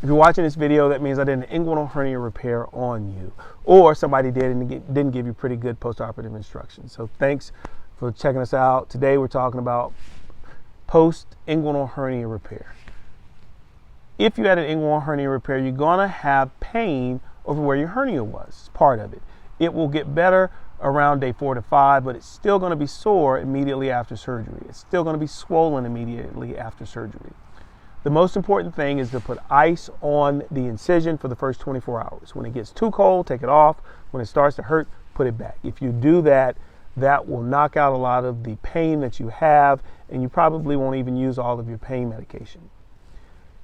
If you're watching this video, that means I did an inguinal hernia repair on you, or somebody did and didn't give you pretty good post-operative instructions. So thanks for checking us out. Today we're talking about post-inguinal hernia repair. If you had an inguinal hernia repair, you're gonna have pain over where your hernia was. It's part of it. It will get better around day 4 to 5, but it's still gonna be sore immediately after surgery. It's still gonna be swollen immediately after surgery. The most important thing is to put ice on the incision for the first 24 hours. When it gets too cold, take it off. When it starts to hurt, put it back. If you do that, that will knock out a lot of the pain that you have, and you probably won't even use all of your pain medication.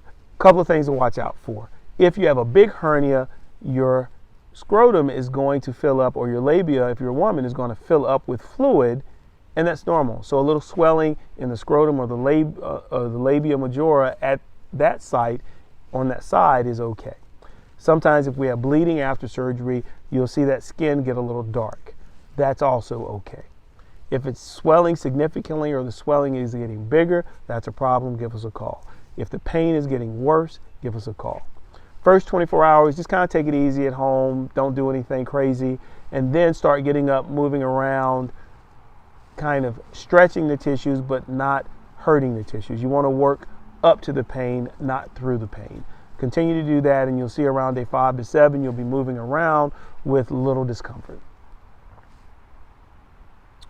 A couple of things to watch out for. If you have a big hernia, your scrotum is going to fill up, or your labia, if you're a woman, is going to fill up with fluid, and that's normal. So a little swelling in the scrotum or the labia majora at that site, on that side, is okay. Sometimes if we have bleeding after surgery, you'll see that skin get a little dark. That's also okay. If it's swelling significantly or the swelling is getting bigger, that's a problem, give us a call. If the pain is getting worse, give us a call. First 24 hours, just kind of take it easy at home, don't do anything crazy, and then start getting up, moving around, kind of stretching the tissues but not hurting the tissues. You want to work up to the pain, not through the pain. Continue to do that, and you'll see around day 5 to 7 you'll be moving around with little discomfort.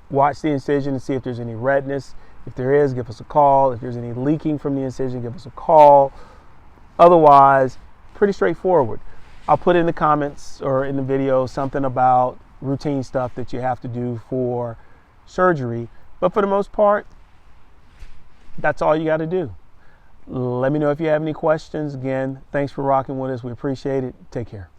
Watch the incision and see if there's any redness. If there is, give us a call. If there's any leaking from the incision, give us a call. Otherwise, pretty straightforward. I'll put in the comments or in the video something about routine stuff that you have to do for surgery, but for the most part, that's all you got to do. Let me know if you have any questions. Again, thanks for rocking with us. We appreciate it. Take care.